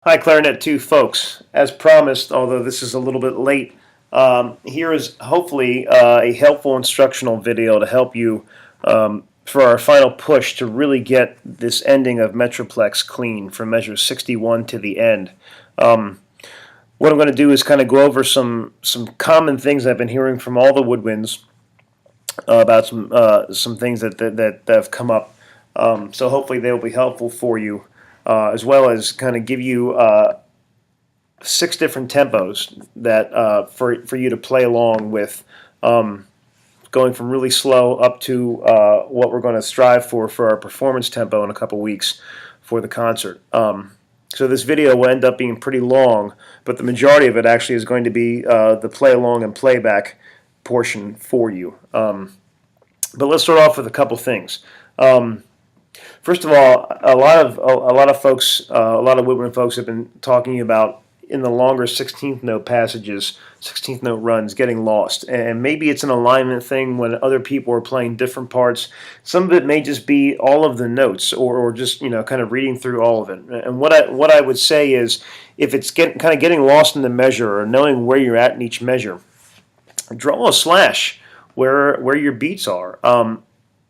Hi, Clarinet 2 folks. As promised, although this is a little bit late, here is hopefully a helpful instructional video to help you for our final push to really get this ending of Metroplex clean from measure 61 to the end. What I'm going to do is kind of go over some common things I've been hearing from all the woodwinds about some things that have come up. So hopefully they will be helpful for you. As well as kind of give you 6 different tempos that for you to play along with, going from really slow up to what we're going to strive for our performance tempo in a couple weeks for the concert. So this video will end up being pretty long, but the majority of it actually is going to be the play along and playback portion for you. But let's start off with a couple things. First of all, a lot of folks, a lot of woodwind folks have been talking about in the longer 16th note passages, 16th note runs, getting lost. And maybe it's an alignment thing when other people are playing different parts. Some of it may just be all of the notes, or just kind of reading through all of it. And what I would say is, if it's kind of getting lost in the measure or knowing where you're at in each measure, draw a slash where your beats are.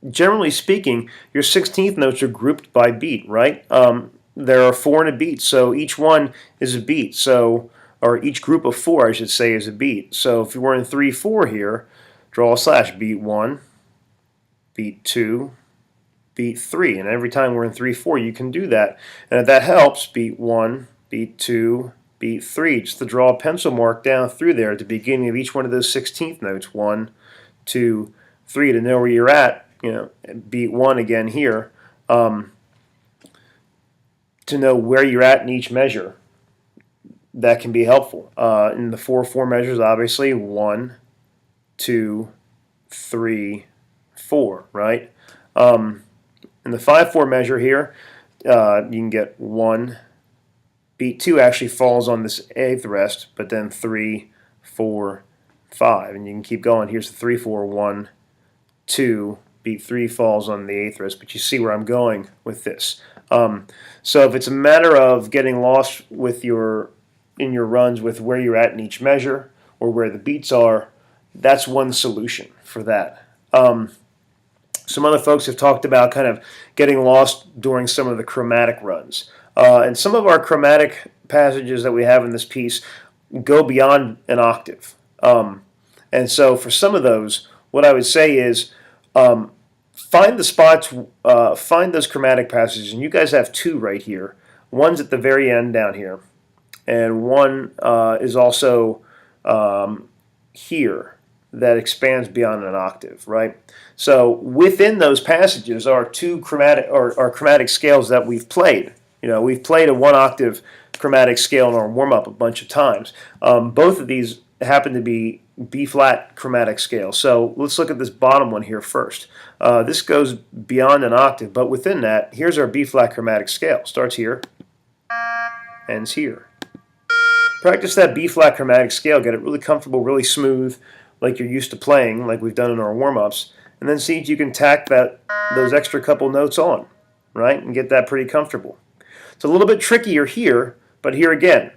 Generally speaking, your 16th notes are grouped by beat, right? There are 4 in a beat, so each one is a beat. So, or each group of 4, I should say, is a beat. So if you were in 3/4 here, draw a slash. Beat 1, beat 2, beat 3, and every time we're in 3/4, you can do that. And if that helps, beat 1, beat 2, beat 3, just to draw a pencil mark down through there at the beginning of each one of those 16th notes. 1, 2, 3, to know where you're at. Beat 1 again here, to know where you're at in each measure. That can be helpful. In the 4/4 measures, obviously, 1, 2, 3, 4, right? In the 5/4 measure here, you can get 1, beat 2 actually falls on this 8th rest, but then 3, 4, 5, and you can keep going. Here's the 3/4, 1, 2, beat 3 falls on the 8th rest, but you see where I'm going with this. So if it's a matter of getting lost with in your runs with where you're at in each measure or where the beats are, that's one solution for that. Some other folks have talked about kind of getting lost during some of the chromatic runs. And some of our chromatic passages that we have in this piece go beyond an octave. And so for some of those, what I would say is, find the spots, find those chromatic passages, and you guys have 2 right here. One's at the very end down here, and one is also here that expands beyond an octave, right? So within those passages are 2 chromatic scales that we've played. We've played a 1-octave chromatic scale in our warm-up a bunch of times. Both of these happen to be B-flat chromatic scale. So let's look at this bottom one here first. This goes beyond an octave, but within that, here's our B-flat chromatic scale. Starts here, ends here. Practice that B-flat chromatic scale. Get it really comfortable, really smooth, like you're used to playing, like we've done in our warm-ups, and then see if you can tack those extra couple notes on, right, and get that pretty comfortable. It's a little bit trickier here, but here again,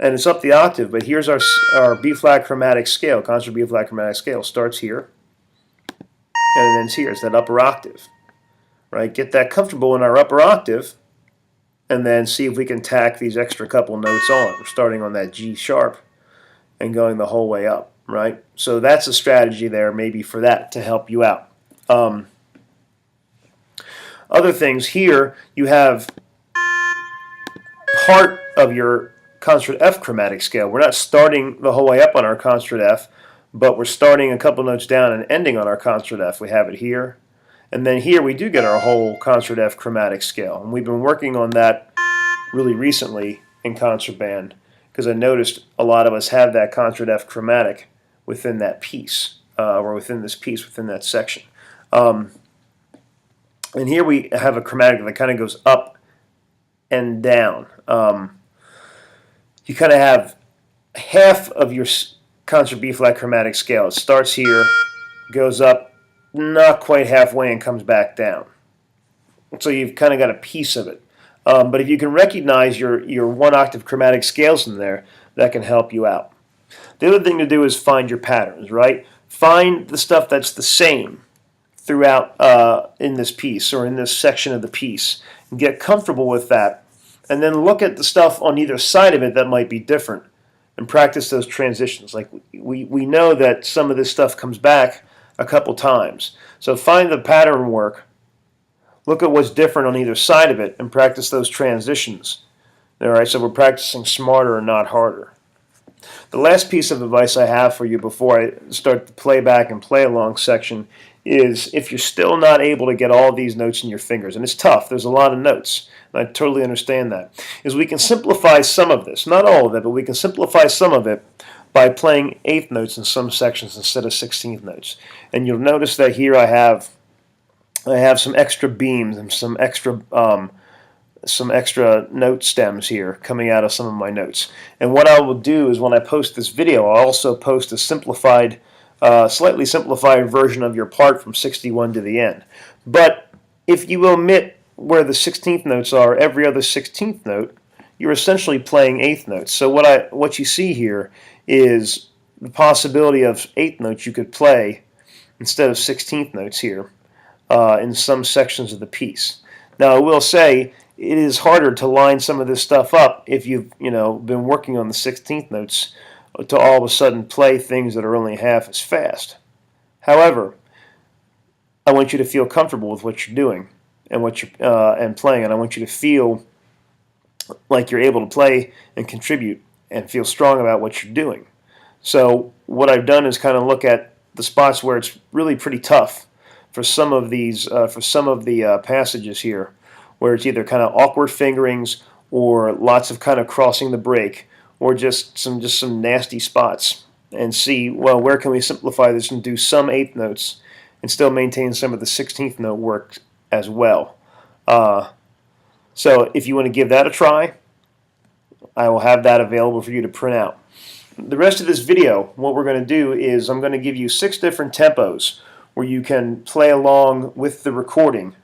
and it's up the octave, but here's our B-flat chromatic scale, concert B-flat chromatic scale. Starts here, and it ends here. It's that upper octave, right? Get that comfortable in our upper octave, and then see if we can tack these extra couple notes on. We're starting on that G sharp and going the whole way up, right? So that's a strategy there, maybe for that to help you out. Other things here, you have part of your concert F chromatic scale. We're not starting the whole way up on our concert F, but we're starting a couple notes down and ending on our concert F. We have it here. And then here we do get our whole concert F chromatic scale. And we've been working on that really recently in concert band, because I noticed a lot of us have that concert F chromatic within that piece, or within this piece, within that section. And here we have a chromatic that kind of goes up and down. You kind of have half of your concert B-flat chromatic scale. It starts here, goes up not quite halfway, and comes back down. So you've kind of got a piece of it. But if you can recognize your one octave chromatic scales in there, that can help you out. The other thing to do is find your patterns, right? Find the stuff that's the same throughout in this piece or in this section of the piece, and get comfortable with that, and then look at the stuff on either side of it that might be different and practice those transitions. Like we know that some of this stuff comes back a couple times, so find the pattern work, look at what's different on either side of it, and practice those transitions. All right, so we're practicing smarter and not harder. The last piece of advice I have for you before I start the playback and play along section is, if you're still not able to get all these notes in your fingers, and it's tough, there's a lot of notes, and I totally understand that, is we can simplify some of this, not all of it, but we can simplify some of it by playing eighth notes in some sections instead of 16th notes. And you'll notice that here I have some extra beams and some extra note stems here coming out of some of my notes. And what I will do is, when I post this video, I'll also post a simplified, slightly simplified version of your part from 61 to the end. But if you omit where the 16th notes are, every other 16th note, you're essentially playing eighth notes. So what you see here is the possibility of eighth notes you could play instead of 16th notes here in some sections of the piece. Now, I will say it is harder to line some of this stuff up if you've been working on the 16th notes to all of a sudden play things that are only half as fast. However, I want you to feel comfortable with what you're doing and what you're and playing, and I want you to feel like you're able to play and contribute and feel strong about what you're doing. So what I've done is kind of look at the spots where it's really pretty tough for some of these passages here, where it's either kind of awkward fingerings or lots of kind of crossing the break, or just some nasty spots, and see, well, where can we simplify this and do some eighth notes and still maintain some of the 16th note work as well. So if you want to give that a try, I will have that available for you to print out. The rest of this video, what we're going to do is I'm going to give you 6 different tempos where you can play along with the recording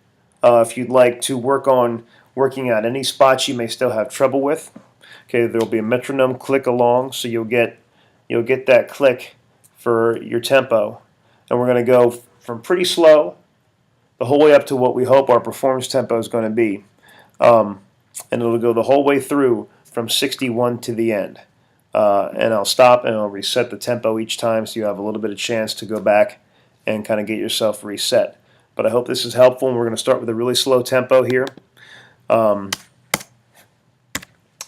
if you'd like to working out any spots you may still have trouble with. Okay, there will be a metronome click along, so you'll get that click for your tempo, and we're going to go from pretty slow the whole way up to what we hope our performance tempo is going to be, and it'll go the whole way through from 61 to the end. And I'll stop and I'll reset the tempo each time, so you have a little bit of chance to go back and kind of get yourself reset. But I hope this is helpful, and we're going to start with a really slow tempo here.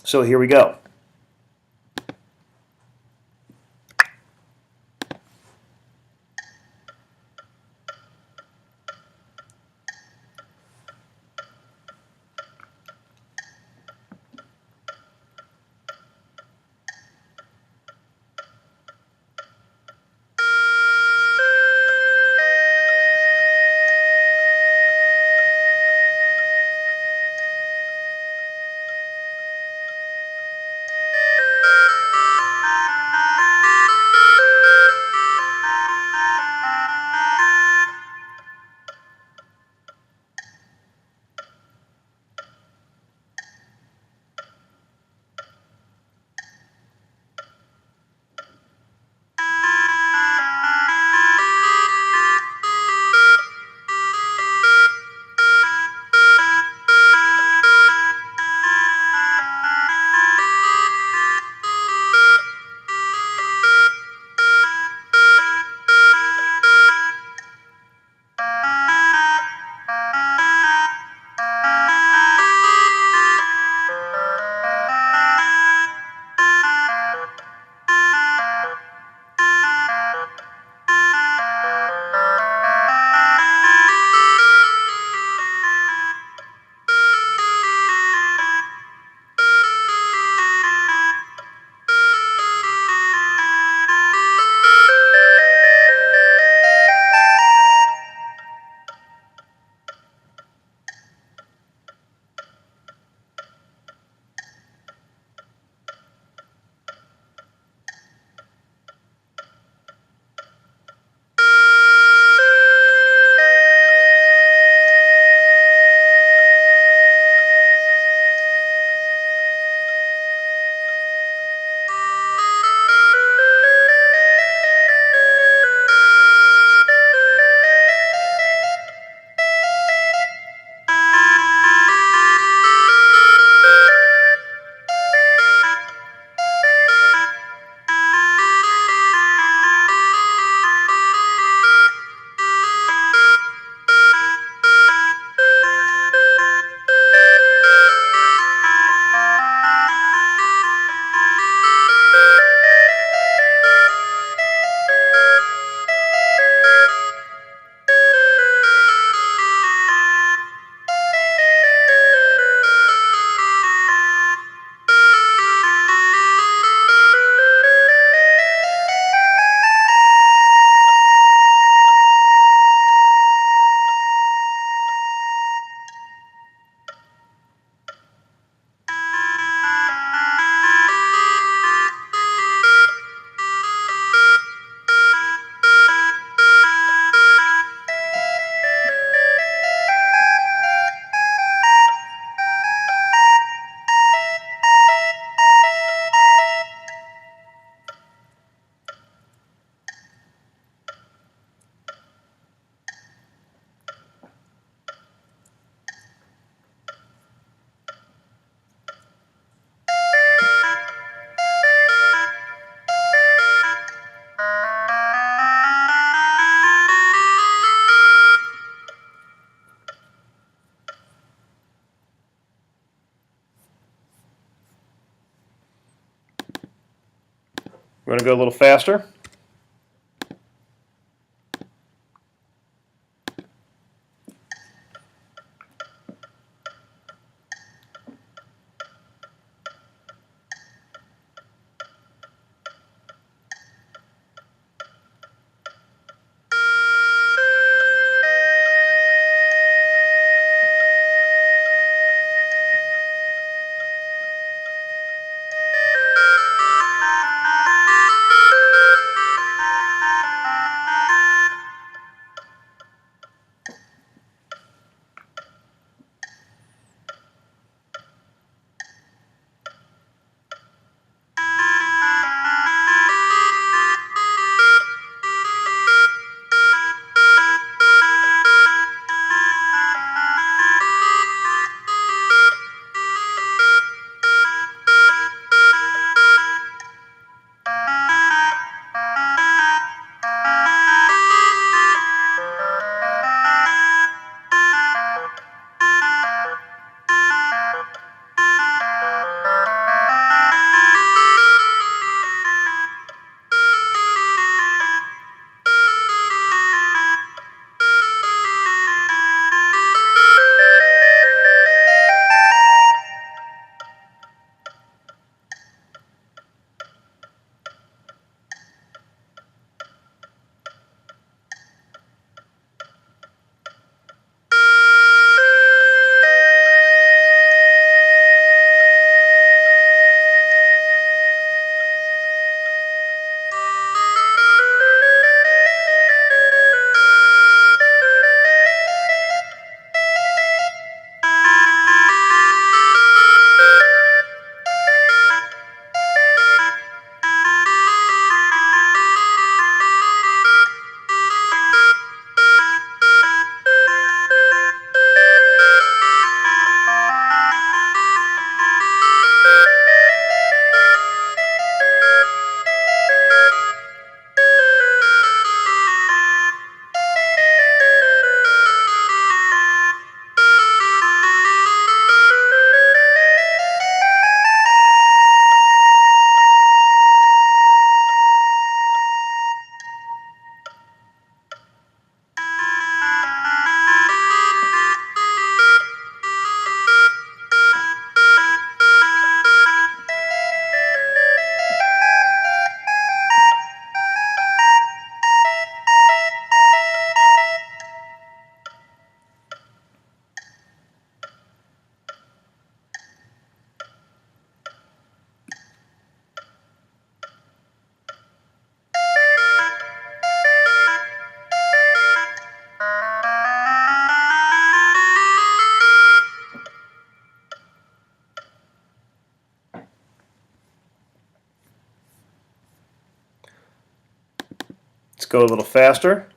So here we go. We're going to go a little faster. Let's go a little faster.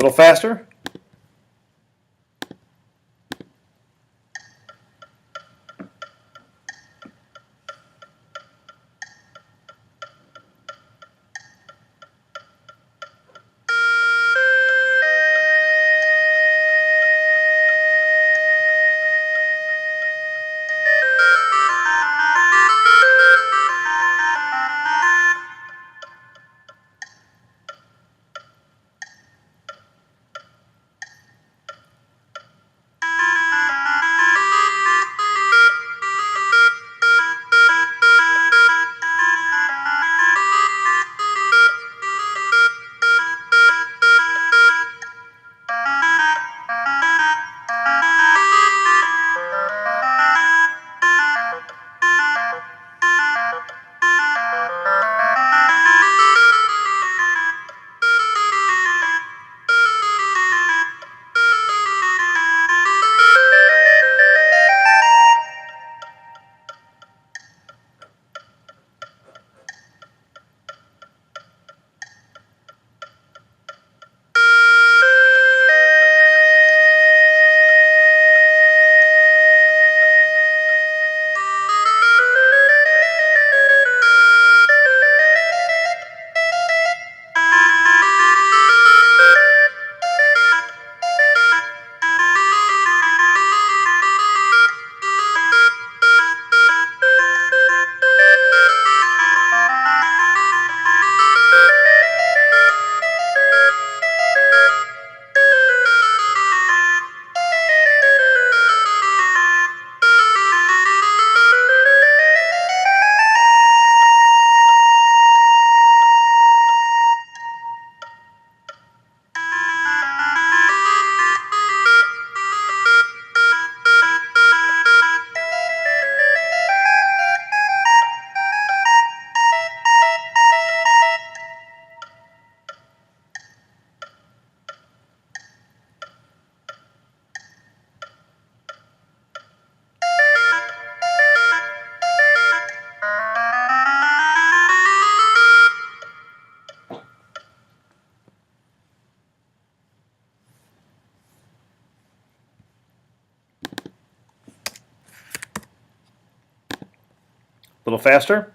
little faster. A little faster.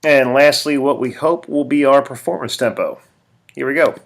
And lastly, what we hope will be our performance tempo. Here we go.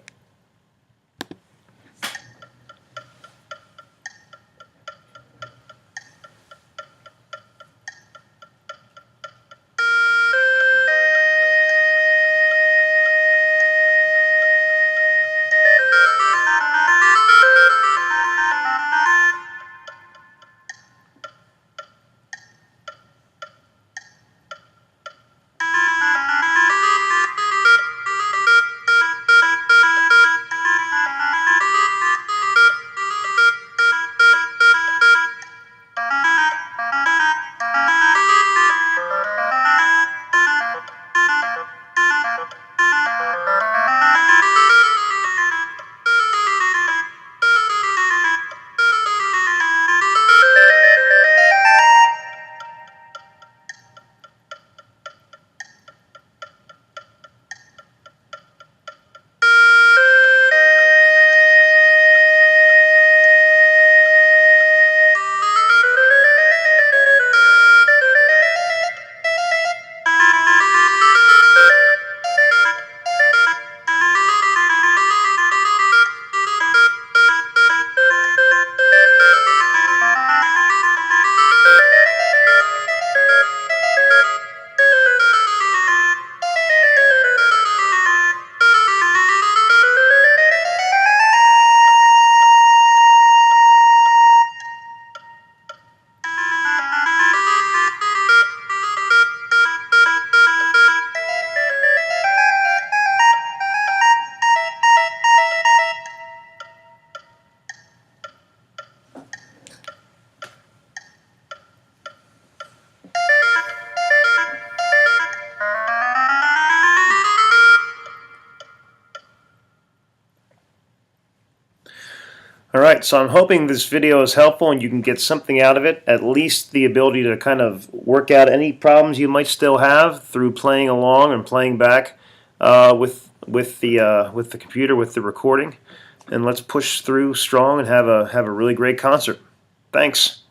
Alright, so I'm hoping this video is helpful and you can get something out of it, at least the ability to kind of work out any problems you might still have through playing along and playing back with the computer, with the recording. And let's push through strong and have a really great concert. Thanks.